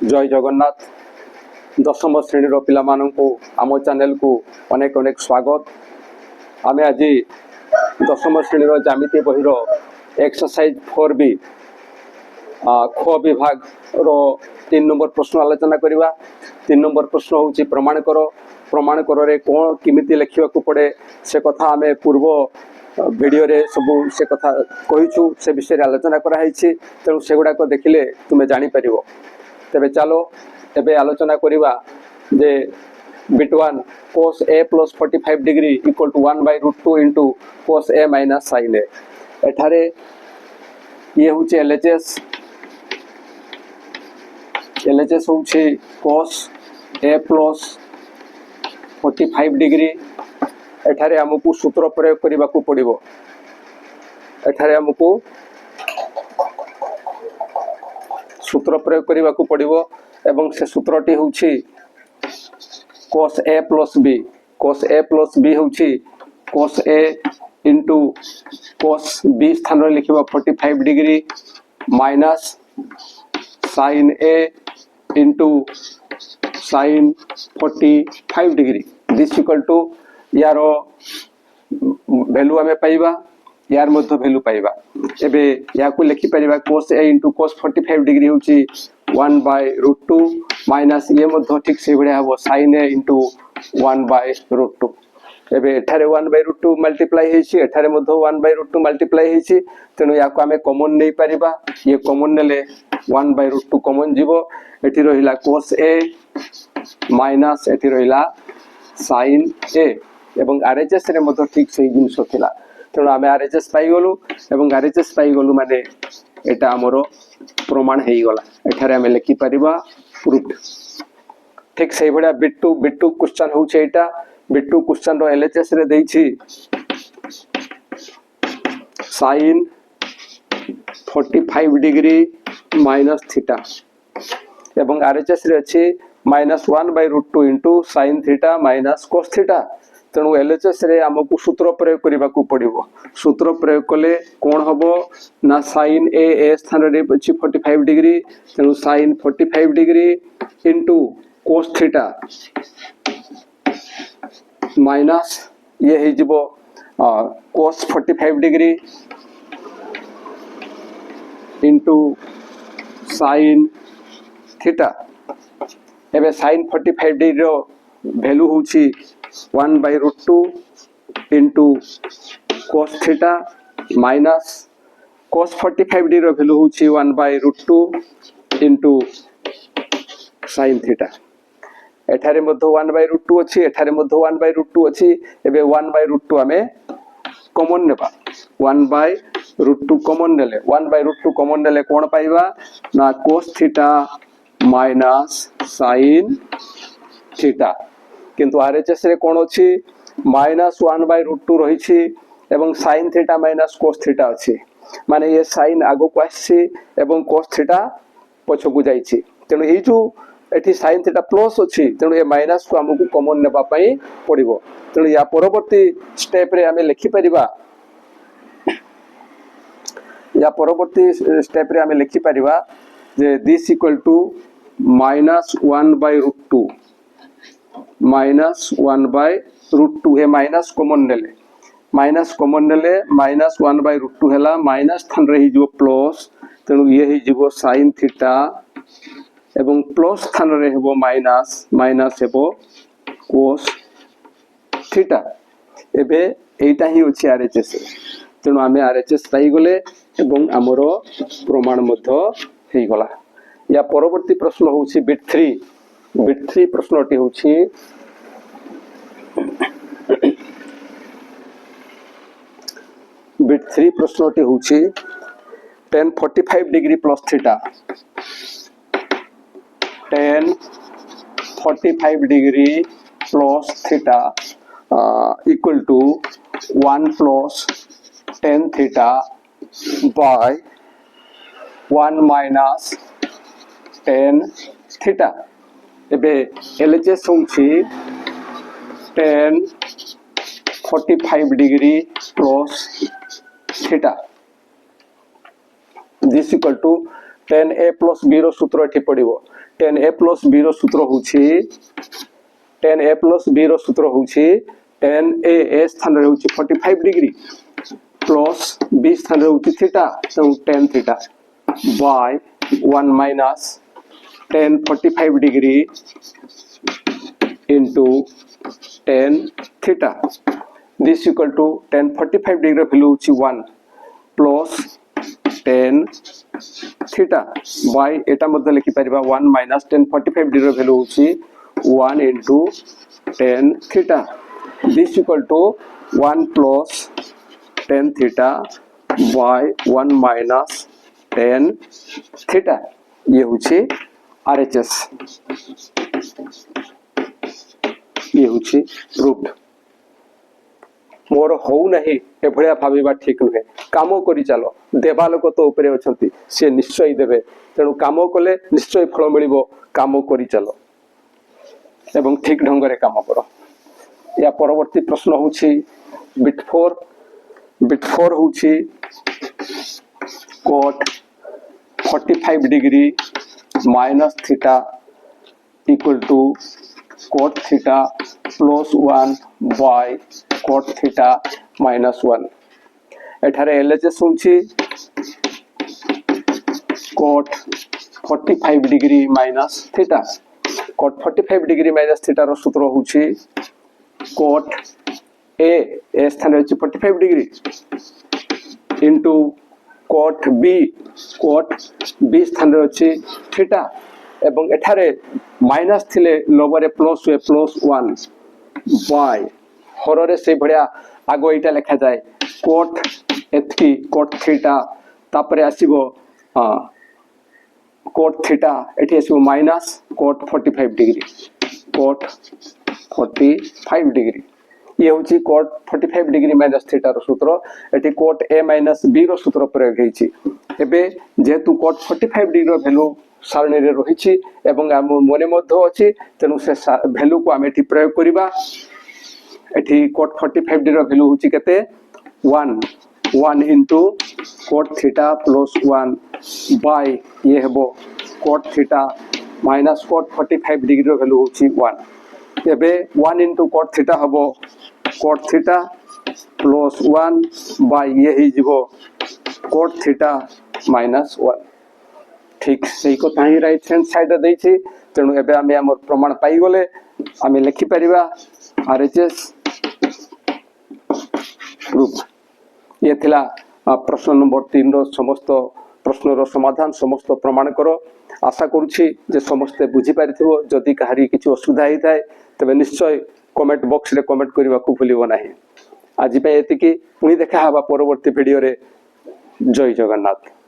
जय जगन्नाथ दशम श्रेणी पिला मानू आम चैनल को अनेक अनेक स्वागत। आमे आज दशम श्रेणी ज्यामिति बही एक्सरसाइज 4B ख विभाग रो 3 नंबर प्रश्न आलोचना करवा। 3 नंबर प्रश्न हूँ प्रमाण कर। प्रमाण कर रे कौन किमिति लिखा पड़े से कथा आमे पूर्व वीडियो रे सबू से कथा कहीचु से विषय आलोचना कराई। तेणु से गुड़ाक देखिले तुमे जानी परिवो। तेबे चलो एबे आलोचना करिबा जे बिटवान cos a plus 45 degree equal to 1/√2 into cos a minus sin a। एठारे ये होचे LHS होचे cos a plus 45 डिग्री। एठारे हमकु सूत्र प्रयोग करिबा को पड़िबो। एठारे हमकु सूत्र प्रयोग करिबा को पड़िबो एवं से सूत्रटी होची cos a plus b। cos a plus b होची cos a into cos b स्थान रे लिखिबा 45 degree minus sin a into sin 45 degree. This equal to यारो वैल्यू हमें पाइबा, यार मध्य वैल्यू पाइबा। एबे या को लिखि परिबा cos a into cos 45 degree होची 1/√2 माइनस ये मध्य ठीक से बढिया हो sin a into 1/√2। एबे एठारे 1/√2 मल्टीप्लाई हेछि, एठारे मध्य 1/√2 मल्टीप्लाई हेछि। तेनु या को हमें कॉमन नै परिबा। ये कॉमन नेले 1/√2 कॉमन जीवो। एठी रहिला cos a माइनस एठी रहिला sin a एवं RHS रे मध्य ठीक से जिंस थिला। तेणु आम RHS पाई गलु एवं RHS पाई गलु माने एटा हमरो प्रमाण हेई गला। एठारे हमें लिखि परिबा प्रूफ। ठीक से बडा बिट 2 क्वेश्चन होउछ। एटा बिट 2 क्वेश्चन रो LHS रे देइछि sin 45 डिग्री माइनस थीटा एवं RHS रे अछि -1/√2 into sin theta minus cos theta. तेणु LHS रे हमकु सूत्र प्रयोग करिबा को पड़िबो। सूत्र प्रयोग कले कोन हबो ना sin a स्थान रे अछि 45 डिग्री। तेणु sin 45 degree into cos theta minus ये हे जिवो cos 45 degree into sin theta. एबे sin 45 डिग्री रो वैल्यू होची 1/√2 into cos theta minus cos 45 degree रो वैल्यू होची 1/√2 इंटू sin थीटा। एठारे मध्य 1/√2 अछि, एठारे मध्य 1/√2 अछि। एबे 1/√2 हमें कॉमन नेबा। 1/√2 कॉमन नेले 1/√2 कॉमन नेले कोन पाइबा ना cos theta minus sin theta. किंतु RHS रे कोन अछि -1/√2 रहिछि एवं sin theta minus cos theta अछि। माने ये sin आगो को आछि एवं cos थीटा पछो को जाइछि। तेनु एई जो एठी sin थीटा प्लस अछि, तेनु ए माइनस को हमकु कॉमन नेबा पई पड़िबो। तेनु या परवर्ती स्टेप रे हमें लिखि परिबा। या परवर्ती स्टेप रे हमें लिखि परिबा जे दिस इक्वल टू -1/√2 -1/√2 ए माइनस कॉमन नेले -1/√2 हैला माइनस थान रही जो प्लस। तेणु ये ही जीवो sin थीटा एवं प्लस थान रे हेबो माइनस हेबो cos थीटा। एबे एटा ही अछि RHS। तेणु आमे RHS पाई गले एवं हमरो प्रमाण मध्य हेई गला। या परवर्ती प्रश्न होछि बिट 3 प्रश्नटी होछि बिट 3 प्रश्नटी होछि tan 45 degree plus theta. tan 45 degree plus theta equal to 1 plus tan theta by 1 minus tan theta. एबे LHS होछि tan 45 degree plus theta. This equal to tan a plus b रो सूत्र एठी पड़िबो tan a plus b रो सूत्र होछि tan a plus b रो सूत्र होछि tan a स्थान रे होछि 45 डिग्री plus b स्थान रे होछि थीटा तो tan theta by 1 minus tan 45 degree into tan theta this equal to tan 45 degree value होछि 1 plus tan theta by एटा मध्ये लिखि परिबा 1 minus tan 45 degree value होछि 1 into tan theta this equal to 1 plus tan theta by 1 minus tan theta ये होछि RHS ये होछि root मोर हो नहीं एभलिया भाबिबा ठीक नुहे काम करी चलो देवा लोक तो ऊपर अछंती से निश्चय देबे तेणु काम कले निश्चय फल मिलिबो काम करी चलो एवं ठीक ढंग रे काम करो या परवर्ती प्रश्न होछि बिट 4 होछि cot 45 degree minus theta equal to cot theta plus 1 by cot theta minus 1 एठारे LHS होछि cot 45 degree minus theta cot 45 degree minus theta रो सूत्र होछि cot a स्थान होछि 45 डिग्री into cot b स्थान होछि थीटा एवं एठारे माइनस थिले लोबरे प्लस हुए प्लस 1 बाय हररे से भड़िया आगो एटा लिखा जाए कोट एथकी कोट थीटा तापरे आसीबो कोट थीटा एठी आसीबो minus cot 45 degree cot 45 degree ये होची कोट 45 डिग्री माइनस थीटा रो सूत्र एठी कोट a माइनस b रो सूत्र प्रयोग हेछि एबे जेतु कोट 45 डिग्री रो वैल्यू सारणी रे रहिछि एवं हम मने मध्ये अछि तेनु से वैल्यू को हम एठी प्रयोग करिबा एठी cot 45 डिग्री रो वैल्यू होछि केते 1 into cot theta plus 1 by ये हेबो cot थीटा minus cot 45 डिग्री रो वैल्यू होछि 1 एबे 1 into cot थीटा हबो cot थीटा plus 1 by ये ही जिवो cot थीटा minus 1 ठीक सही को ताही राइट हैंड साइड दै छी तेनु एबे हमें हमर प्रमाण पाई गले हमें लिखि परिबा RHS प्रूफ ये थिला प्रश्न नंबर 3 रो समस्त प्रश्न रो समाधान समस्त प्रमाण करो आशा करूछि जे समस्त बुझी पारिथिबो जदि कहारी किछु असुविधा हेइ थाए तबे निश्चय कमेंट बॉक्स रे कमेंट करबा को भूलिबो नाही आज पे एतिकी पुनी देखा हबा परवर्ती वीडियो रे जय जगन्नाथ।